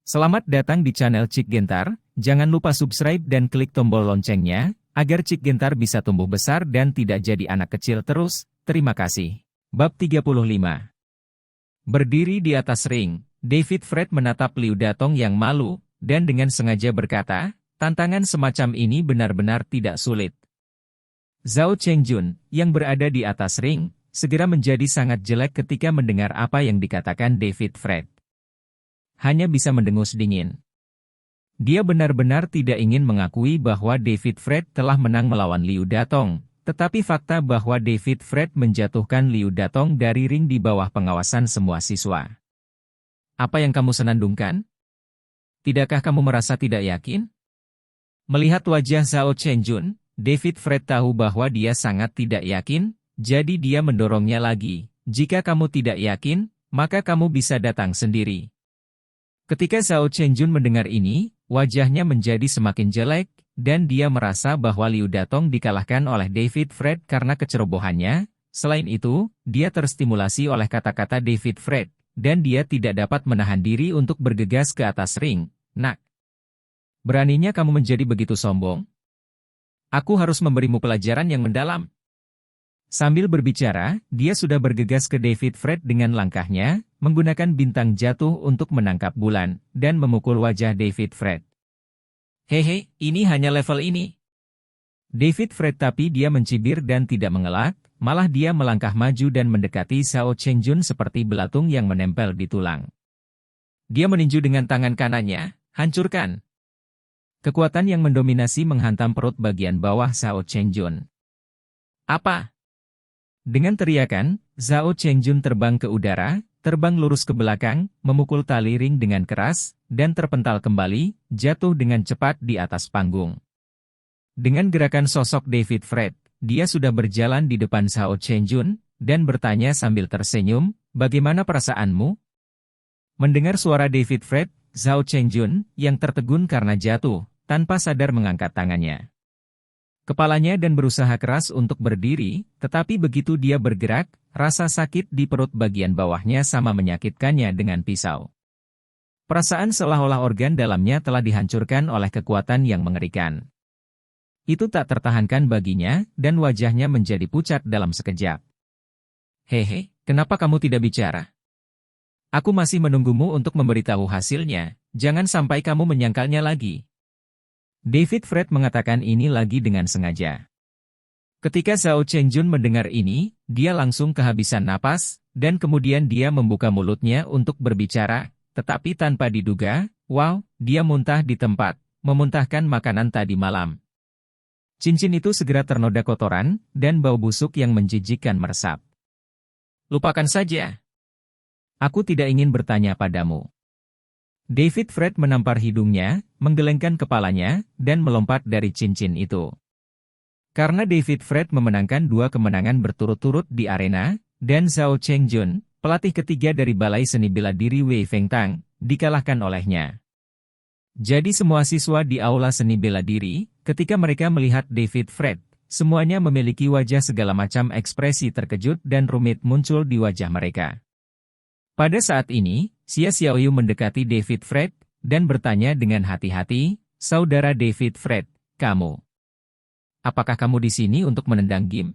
Selamat datang di channel Cik Gentar, jangan lupa subscribe dan klik tombol loncengnya, agar Cik Gentar bisa tumbuh besar dan tidak jadi anak kecil terus, terima kasih. Bab 35. Berdiri di atas ring, David Fred menatap Liu Datong yang malu, dan dengan sengaja berkata, tantangan semacam ini benar-benar tidak sulit. Zhao Chengjun, yang berada di atas ring, segera menjadi sangat jelek ketika mendengar apa yang dikatakan David Fred. Hanya bisa mendengus dingin. Dia benar-benar tidak ingin mengakui bahwa David Fred telah menang melawan Liu Datong, tetapi fakta bahwa David Fred menjatuhkan Liu Datong dari ring di bawah pengawasan semua siswa. Apa yang kamu senandungkan? Tidakkah kamu merasa tidak yakin? Melihat wajah Zhao Chengjun, David Fred tahu bahwa dia sangat tidak yakin, jadi dia mendorongnya lagi. Jika kamu tidak yakin, maka kamu bisa datang sendiri. Ketika Zhao Chengjun mendengar ini, wajahnya menjadi semakin jelek, dan dia merasa bahwa Liu Datong dikalahkan oleh David Fred karena kecerobohannya. Selain itu, dia terstimulasi oleh kata-kata David Fred, dan dia tidak dapat menahan diri untuk bergegas ke atas ring. Nak, beraninya kamu menjadi begitu sombong? Aku harus memberimu pelajaran yang mendalam. Sambil berbicara, dia sudah bergegas ke David Fred dengan langkahnya, menggunakan bintang jatuh untuk menangkap bulan, dan memukul wajah David Fred. Hehe, ini hanya level ini. David Fred tapi dia mencibir dan tidak mengelak, malah dia melangkah maju dan mendekati Zhao Chengjun seperti belatung yang menempel di tulang. Dia meninju dengan tangan kanannya, hancurkan. Kekuatan yang mendominasi menghantam perut bagian bawah Zhao Chengjun. Apa? Dengan teriakan, Zhao Chengjun terbang ke udara, terbang lurus ke belakang, memukul tali ring dengan keras, dan terpental kembali, jatuh dengan cepat di atas panggung. Dengan gerakan sosok David Fred, dia sudah berjalan di depan Zhao Chengjun, dan bertanya sambil tersenyum, bagaimana perasaanmu? Mendengar suara David Fred, Zhao Chengjun, yang tertegun karena jatuh, tanpa sadar mengangkat tangannya. Kepalanya dan berusaha keras untuk berdiri, tetapi begitu dia bergerak, rasa sakit di perut bagian bawahnya sama menyakitkannya dengan pisau. Perasaan seolah-olah organ dalamnya telah dihancurkan oleh kekuatan yang mengerikan. Itu tak tertahankan baginya, dan wajahnya menjadi pucat dalam sekejap. Hehe, kenapa kamu tidak bicara? Aku masih menunggumu untuk memberitahu hasilnya, jangan sampai kamu menyangkalnya lagi. David Fred mengatakan ini lagi dengan sengaja. Ketika Zhao Chengjun mendengar ini, dia langsung kehabisan napas, dan kemudian dia membuka mulutnya untuk berbicara, tetapi tanpa diduga, wow, dia muntah di tempat, memuntahkan makanan tadi malam. Cincin itu segera ternoda kotoran, dan bau busuk yang menjijikkan meresap. Lupakan saja. Aku tidak ingin bertanya padamu. David Fred menampar hidungnya, menggelengkan kepalanya, dan melompat dari cincin itu. Karena David Fred memenangkan 2 kemenangan berturut-turut di arena, dan Zhao Chengjun, pelatih ketiga dari Balai Seni Bela Diri Wei Fengtang, dikalahkan olehnya. Jadi semua siswa di Aula Seni Bela Diri, ketika mereka melihat David Fred, semuanya memiliki wajah segala macam ekspresi terkejut dan rumit muncul di wajah mereka. Pada saat ini, Xia Xiaoyu mendekati David Fred, dan bertanya dengan hati-hati, Saudara David Fred, kamu. Apakah kamu di sini untuk menendang game?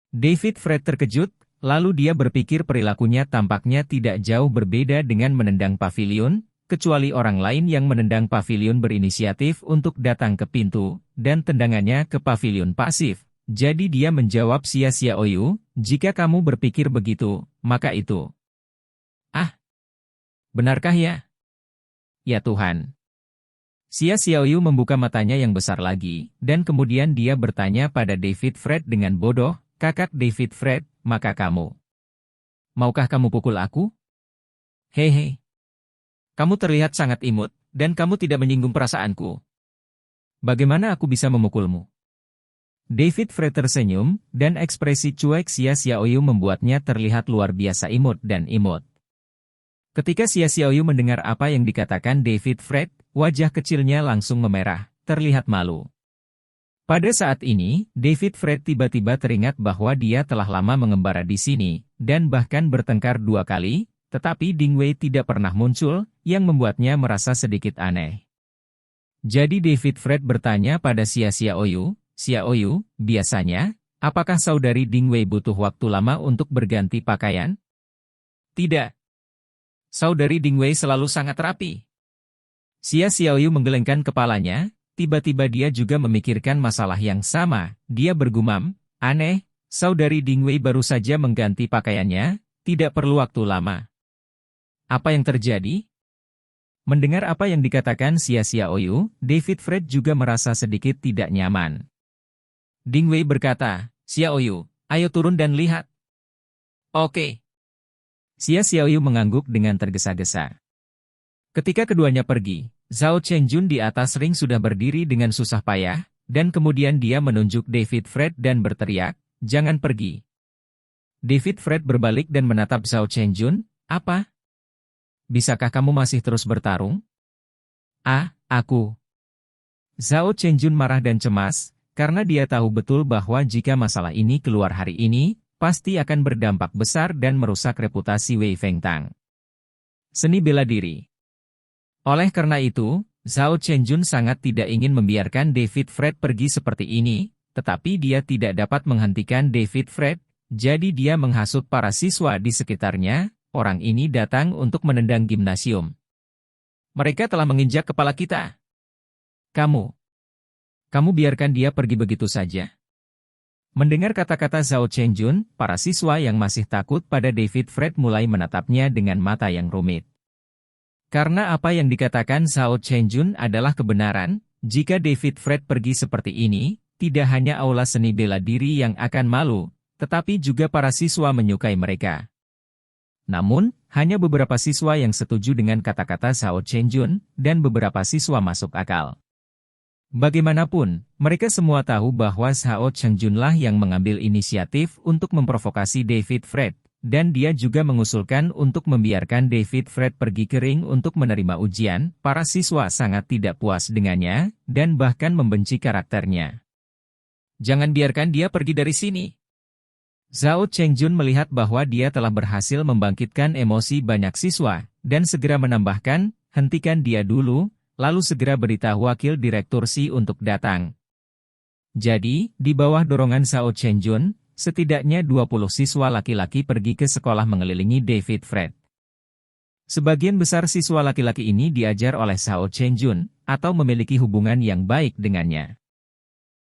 David Fred terkejut, lalu dia berpikir perilakunya tampaknya tidak jauh berbeda dengan menendang pavilion, kecuali orang lain yang menendang pavilion berinisiatif untuk datang ke pintu, dan tendangannya ke pavilion pasif. Jadi dia menjawab Xia Xiaoyu, jika kamu berpikir begitu, maka itu. Benarkah ya? Ya Tuhan. Xia Xiaoyu membuka matanya yang besar lagi, dan kemudian dia bertanya pada David Fred dengan bodoh, kakak David Fred, maka kamu. Maukah kamu pukul aku? Hehe. Kamu terlihat sangat imut, dan kamu tidak menyinggung perasaanku. Bagaimana aku bisa memukulmu? David Fred tersenyum, dan ekspresi cuek Xia Xiaoyu membuatnya terlihat luar biasa imut dan imut. Ketika Xia Xiaoyu mendengar apa yang dikatakan David Fred, wajah kecilnya langsung memerah, terlihat malu. Pada saat ini, David Fred tiba-tiba teringat bahwa dia telah lama mengembara di sini, dan bahkan bertengkar 2 kali, tetapi Ding Wei tidak pernah muncul, yang membuatnya merasa sedikit aneh. Jadi David Fred bertanya pada Xiaoyu, "Xiaoyu, biasanya, apakah saudari Ding Wei butuh waktu lama untuk berganti pakaian?" "Tidak. Saudari Ding Wei selalu sangat rapi." Xiaoyu menggelengkan kepalanya, tiba-tiba dia juga memikirkan masalah yang sama. Dia bergumam, "Aneh, saudari Ding Wei baru saja mengganti pakaiannya, tidak perlu waktu lama. Apa yang terjadi?" Mendengar apa yang dikatakan Xiaoyu, David Fred juga merasa sedikit tidak nyaman. Ding Wei berkata, "Xiaoyu, ayo turun dan lihat." "Oke." Xiaoyu mengangguk dengan tergesa-gesa. Ketika keduanya pergi, Zhao Chengjun di atas ring sudah berdiri dengan susah payah, dan kemudian dia menunjuk David Fred dan berteriak, "Jangan pergi." David Fred berbalik dan menatap Zhao Chengjun, "Apa? Bisakah kamu masih terus bertarung?" "Ah, aku." Zhao Chengjun marah dan cemas, karena dia tahu betul bahwa jika masalah ini keluar hari ini, pasti akan berdampak besar dan merusak reputasi Wei Fengtang. Seni bela diri. Oleh karena itu, Zhao Chengjun sangat tidak ingin membiarkan David Fred pergi seperti ini, tetapi dia tidak dapat menghentikan David Fred, jadi dia menghasut para siswa di sekitarnya. Orang ini datang untuk menendang gimnasium. Mereka telah menginjak kepala kita. Kamu biarkan dia pergi begitu saja." Mendengar kata-kata Zhao Chengjun, para siswa yang masih takut pada David Fred mulai menatapnya dengan mata yang rumit. Karena apa yang dikatakan Zhao Chengjun adalah kebenaran, jika David Fred pergi seperti ini, tidak hanya aula seni bela diri yang akan malu, tetapi juga para siswa menyukai mereka. Namun, hanya beberapa siswa yang setuju dengan kata-kata Zhao Chengjun, dan beberapa siswa masuk akal. Bagaimanapun, mereka semua tahu bahwa Zhao Chengjunlah yang mengambil inisiatif untuk memprovokasi David Fred, dan dia juga mengusulkan untuk membiarkan David Fred pergi ke ring untuk menerima ujian. Para siswa sangat tidak puas dengannya, dan bahkan membenci karakternya. "Jangan biarkan dia pergi dari sini." Zhao Chengjun melihat bahwa dia telah berhasil membangkitkan emosi banyak siswa, dan segera menambahkan, "Hentikan dia dulu, lalu segera beritahu wakil direktur Si untuk datang." Jadi, di bawah dorongan Zhao Chengjun, setidaknya 20 siswa laki-laki pergi ke sekolah mengelilingi David Fred. Sebagian besar siswa laki-laki ini diajar oleh Zhao Chengjun, atau memiliki hubungan yang baik dengannya.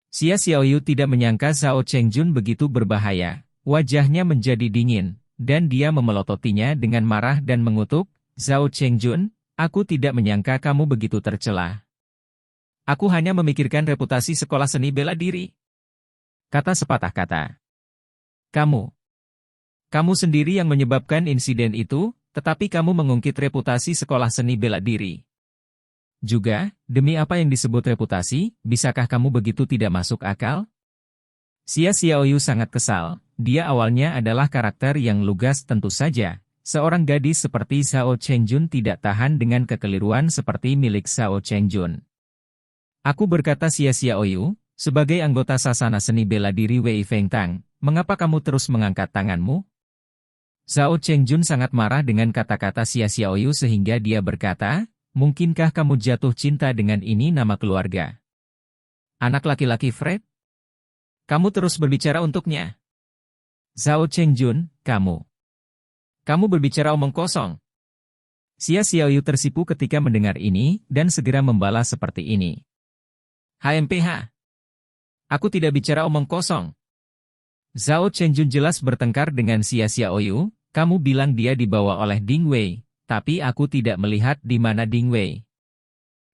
Xiaoyu tidak menyangka Zhao Chengjun begitu berbahaya. Wajahnya menjadi dingin, dan dia memelototinya dengan marah dan mengutuk, "Zhao Chengjun, aku tidak menyangka kamu begitu tercela. Aku hanya memikirkan reputasi sekolah seni bela diri." Kata sepatah kata. Kamu sendiri yang menyebabkan insiden itu, tetapi kamu mengungkit reputasi sekolah seni bela diri. Juga, demi apa yang disebut reputasi, bisakah kamu begitu tidak masuk akal? Xiaoyu sangat kesal. Dia awalnya adalah karakter yang lugas tentu saja. Seorang gadis seperti Zhao Chengjun tidak tahan dengan kekeliruan seperti milik Zhao Chengjun. "Aku," berkata Xiaoyu, "sebagai anggota sasana seni bela diri Wei Fengtang, mengapa kamu terus mengangkat tanganmu?" Zhao Chengjun sangat marah dengan kata-kata Xiaoyu sehingga dia berkata, "Mungkinkah kamu jatuh cinta dengan ini nama keluarga? Anak laki-laki Fred? Kamu terus berbicara untuknya." "Zhao Chengjun, kamu berbicara omong kosong." Xiaoyu tersipu ketika mendengar ini, dan segera membalas seperti ini. "HMPH. Aku tidak bicara omong kosong." Zhao Chengjun jelas bertengkar dengan Xiaoyu, "Kamu bilang dia dibawa oleh Ding Wei, tapi aku tidak melihat di mana Ding Wei.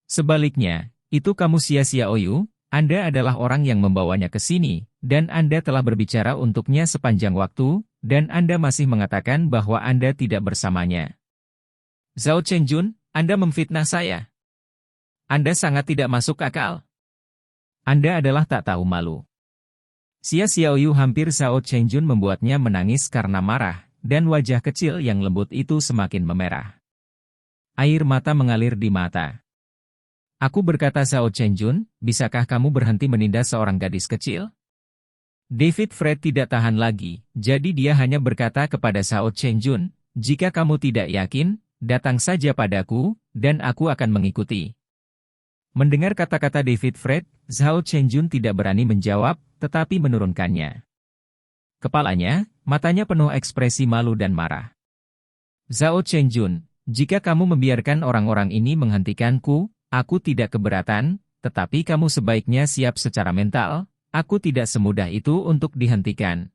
Sebaliknya, itu kamu Xiaoyu, Anda adalah orang yang membawanya ke sini, dan Anda telah berbicara untuknya sepanjang waktu, dan Anda masih mengatakan bahwa Anda tidak bersamanya. Zhao Chengjun, Anda memfitnah saya. Anda sangat tidak masuk akal. Anda adalah tak tahu malu." Xiaoyu hampir Zhao Chengjun membuatnya menangis karena marah, dan wajah kecil yang lembut itu semakin memerah. Air mata mengalir di mata. "Aku," berkata Zhao Chengjun, "bisakah kamu berhenti menindas seorang gadis kecil?" David Fred tidak tahan lagi, jadi dia hanya berkata kepada Zhao Chengjun, jika kamu tidak yakin, datang saja padaku, dan aku akan mengikuti. Mendengar kata-kata David Fred, Zhao Chengjun tidak berani menjawab, tetapi menurunkannya. Kepalanya, matanya penuh ekspresi malu dan marah. Zhao Chengjun, jika kamu membiarkan orang-orang ini menghentikanku, aku tidak keberatan, tetapi kamu sebaiknya siap secara mental, aku tidak semudah itu untuk dihentikan.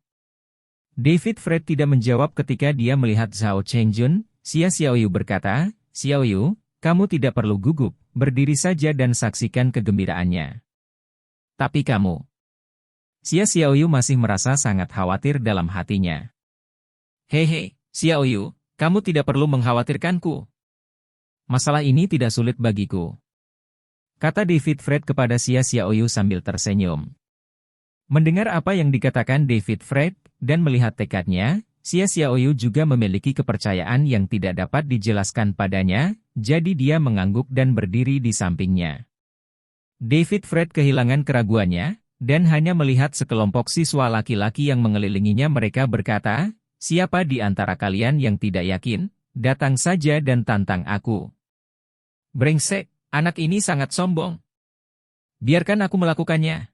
David Fred tidak menjawab ketika dia melihat Zhao Chengjun. Xia Xiaoyu berkata, Xiaoyu, kamu tidak perlu gugup, berdiri saja dan saksikan kegembiraannya. Tapi kamu... Xia Xiaoyu masih merasa sangat khawatir dalam hatinya. Hehe, Xiaoyu, kamu tidak perlu mengkhawatirkanku. Masalah ini tidak sulit bagiku. Kata David Fred kepada Xia Xiaoyu sambil tersenyum. Mendengar apa yang dikatakan David Fred, dan melihat tekadnya, Xia Xiaoyu juga memiliki kepercayaan yang tidak dapat dijelaskan padanya, jadi dia mengangguk dan berdiri di sampingnya. David Fred kehilangan keraguannya, dan hanya melihat sekelompok siswa laki-laki yang mengelilinginya. Mereka berkata, siapa di antara kalian yang tidak yakin, datang saja dan tantang aku. Brengsek, anak ini sangat sombong. Biarkan aku melakukannya.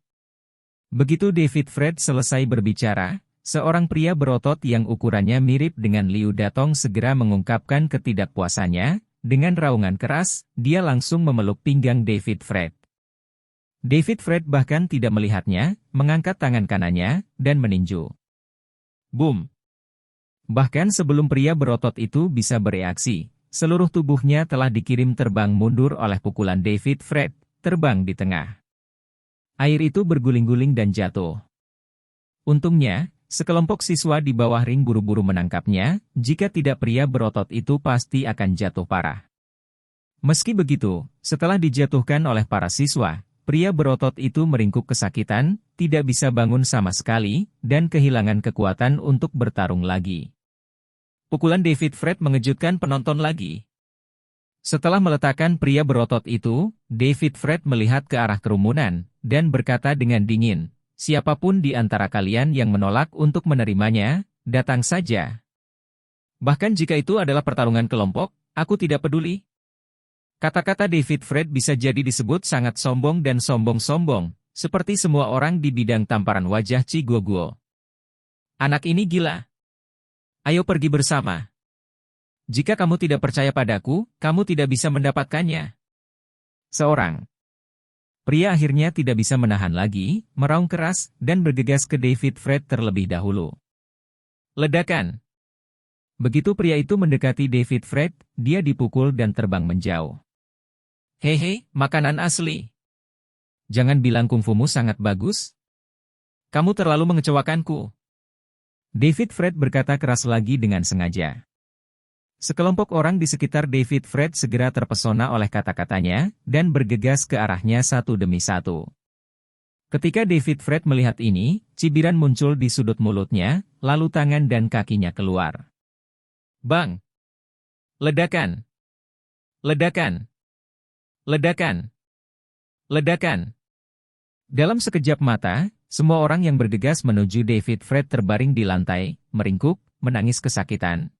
Begitu David Fred selesai berbicara, seorang pria berotot yang ukurannya mirip dengan Liu Datong segera mengungkapkan ketidakpuasannya. Dengan raungan keras, dia langsung memeluk pinggang David Fred. David Fred bahkan tidak melihatnya, mengangkat tangan kanannya, dan meninju. Boom! Bahkan sebelum pria berotot itu bisa bereaksi, seluruh tubuhnya telah dikirim terbang mundur oleh pukulan David Fred, terbang di tengah. Air itu berguling-guling dan jatuh. Untungnya, sekelompok siswa di bawah ring buru-buru menangkapnya, jika tidak pria berotot itu pasti akan jatuh parah. Meski begitu, setelah dijatuhkan oleh para siswa, pria berotot itu meringkuk kesakitan, tidak bisa bangun sama sekali, dan kehilangan kekuatan untuk bertarung lagi. Pukulan David Fred mengejutkan penonton lagi. Setelah meletakkan pria berotot itu, David Fred melihat ke arah kerumunan, dan berkata dengan dingin, siapapun di antara kalian yang menolak untuk menerimanya, datang saja. Bahkan jika itu adalah pertarungan kelompok, aku tidak peduli. Kata-kata David Fred bisa jadi disebut sangat sombong dan sombong-sombong, seperti semua orang di bidang tamparan wajah Chi Guoguo. Anak ini gila. Ayo pergi bersama. Jika kamu tidak percaya padaku, kamu tidak bisa mendapatkannya. Seorang pria akhirnya tidak bisa menahan lagi, meraung keras, dan bergegas ke David Fred terlebih dahulu. Ledakan. Begitu pria itu mendekati David Fred, dia dipukul dan terbang menjauh. Hehe, makanan asli. Jangan bilang kungfumu sangat bagus. Kamu terlalu mengecewakanku. David Fred berkata keras lagi dengan sengaja. Sekelompok orang di sekitar David Fred segera terpesona oleh kata-katanya, dan bergegas ke arahnya satu demi satu. Ketika David Fred melihat ini, cibiran muncul di sudut mulutnya, lalu tangan dan kakinya keluar. Bang! Ledakan! Ledakan! Ledakan! Ledakan! Dalam sekejap mata, semua orang yang bergegas menuju David Fred terbaring di lantai, meringkuk, menangis kesakitan.